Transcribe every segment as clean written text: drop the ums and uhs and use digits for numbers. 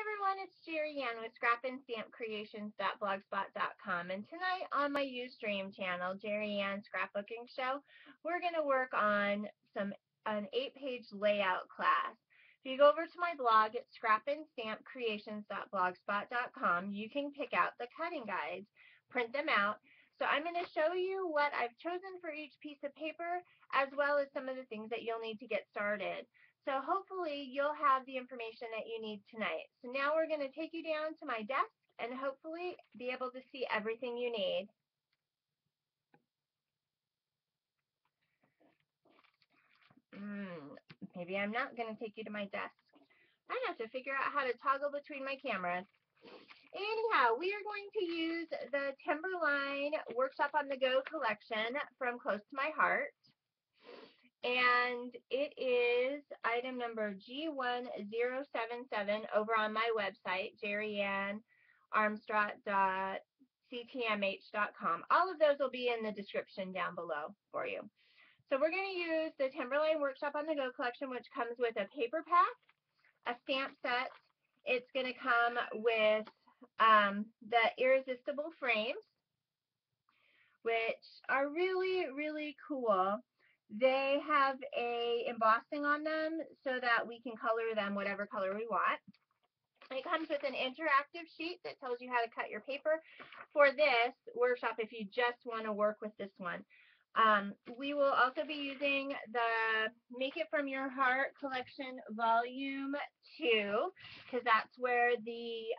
everyone, it's Jerry Ann with scrapandstampcreations.blogspot.com, and tonight on my Ustream channel, Jerry Ann Scrapbooking Show, we're going to work on an 8-page layout class. If you go over to my blog at scrapandstampcreations.blogspot.com, you can pick out the cutting guides, print them out. So I'm going to show you what I've chosen for each piece of paper, as well as some of the things that you'll need to get started. So hopefully you'll have the information that you need tonight. So now we're going to take you down to my desk and hopefully be able to see everything you need. Maybe I'm not going to take you to my desk. I have to figure out how to toggle between my cameras. Anyhow, we are going to use the Timberline Workshop on the Go collection from Close to My Heart. And it is item number G1077 over on my website, jerryannarmstrong.ctmh.com. All of those will be in the description down below for you. So we're going to use the Timberline Workshop on the Go collection, which comes with a paper pack, a stamp set. It's going to come with the irresistible frames, which are really, really cool. They have a embossing on them so that we can color them whatever color we want. It comes with an interactive sheet that tells you how to cut your paper for this workshop if you just want to work with this one. We will also be using the Make It From Your Heart collection volume 2, because that's where the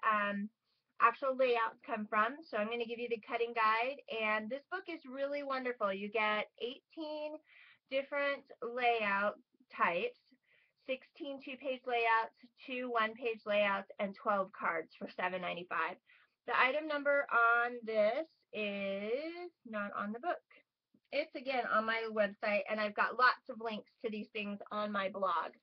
actual layouts come from. So I'm going to give you the cutting guide, and this book is really wonderful. You get 18 different layout types, 16 2-page layouts, 2 1-page layouts, and 12 cards for $7.95. The item number on this is not on the book. It's again on my website, and I've got lots of links to these things on my blog.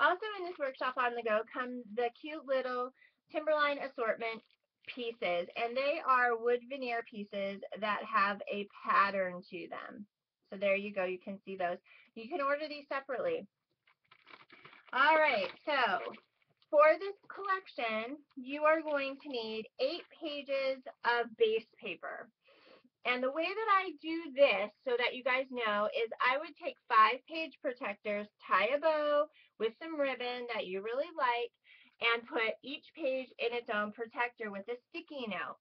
Also in this workshop on the go come the cute little Timberline assortment pieces, and they are wood veneer pieces that have a pattern to them. So there you go, you can see those. You can order these separately. All right, so for this collection, you are going to need 8 pages of base paper. And the way that I do this, so that you guys know, is I would take 5-page protectors, tie a bow with some ribbon that you really like, and put each page in its own protector with a sticky note.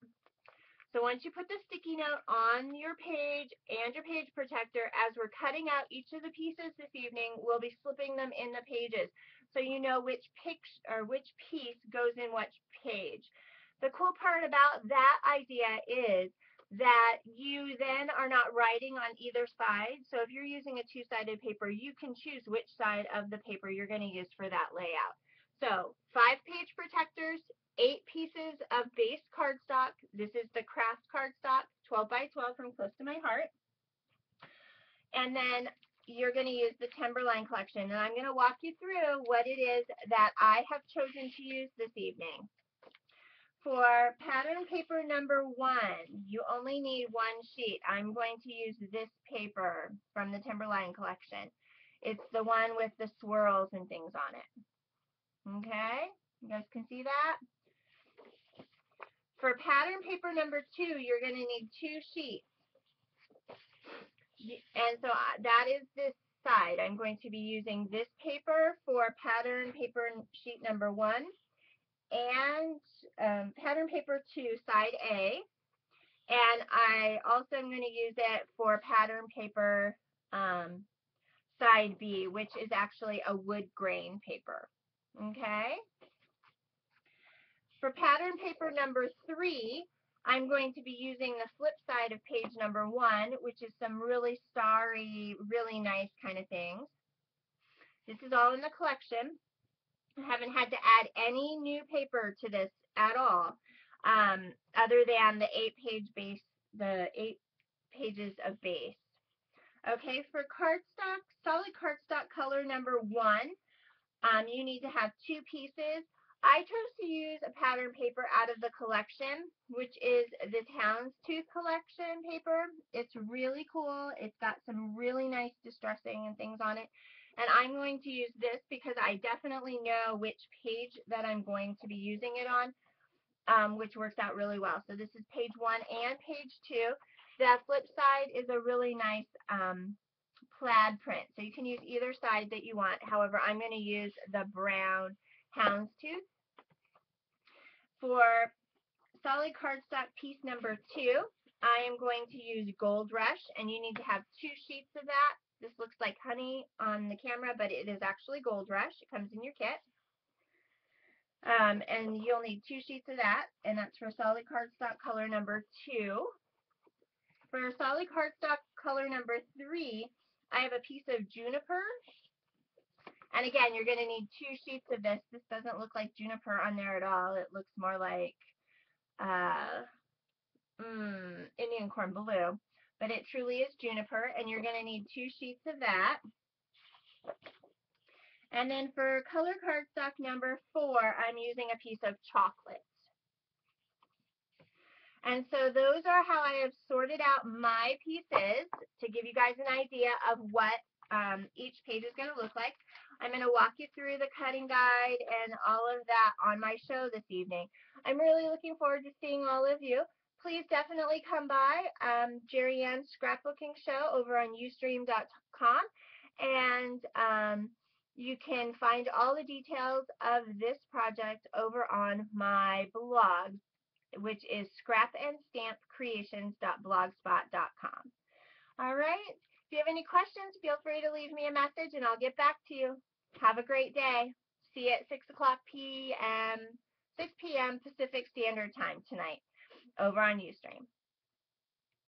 So once you put the sticky note on your page and your page protector, as we're cutting out each of the pieces this evening, we'll be slipping them in the pages so you know which piece goes in which page. The cool part about that idea is that you then are not writing on either side. So if you're using a 2-sided paper, you can choose which side of the paper you're going to use for that layout. So 5-page protectors, 8 pieces of base cardstock. This is the craft cardstock, 12 by 12 from Close to My Heart. And then you're going to use the Timberline collection. And I'm going to walk you through what it is that I have chosen to use this evening. For pattern paper number 1, you only need 1 sheet. I'm going to use this paper from the Timberline collection. It's the one with the swirls and things on it. Okay, you guys can see that? For pattern paper number 2, you're going to need 2 sheets. And so that is this side. I'm going to be using this paper for pattern paper sheet number 1 and pattern paper 2, side A. And I also am going to use it for pattern paper side B, which is actually a wood grain paper. Okay? For pattern paper number 3, I'm going to be using the flip side of page number 1, which is some really starry, really nice kind of things. This is all in the collection. I haven't had to add any new paper to this at all, other than the 8-page base, the 8 pages of base. Okay, for cardstock, solid cardstock color number 1, you need to have 2 pieces. I chose to use a pattern paper out of the collection, which is the Houndstooth collection paper. It's really cool. It's got some really nice distressing and things on it. And I'm going to use this because I definitely know which page that I'm going to be using it on, which works out really well. So this is page 1 and page 2. The flip side is a really nice plaid print. So you can use either side that you want. However, I'm going to use the brown houndstooth. For solid cardstock piece number 2, I am going to use Gold Rush, and you need to have 2 sheets of that. This looks like honey on the camera, but it is actually Gold Rush. It comes in your kit. And you'll need 2 sheets of that, and that's for solid cardstock color number 2. For solid cardstock color number 3, I have a piece of juniper. And again, you're going to need 2 sheets of this. This doesn't look like juniper on there at all. It looks more like Indian corn blue. But it truly is juniper, and you're going to need 2 sheets of that. And then for color cardstock number 4, I'm using a piece of chocolate. And so those are how I have sorted out my pieces to give you guys an idea of what each page is going to look like. I'm going to walk you through the cutting guide and all of that on my show this evening. I'm really looking forward to seeing all of you. Please definitely come by Jerry Ann's Scrapbooking Show over on Ustream.com, and you can find all the details of this project over on my blog, which is scrapandstampcreations.blogspot.com. All right. If you have any questions, feel free to leave me a message and I'll get back to you. Have a great day. See you at 6 p.m. Pacific Standard Time tonight over on Ustream.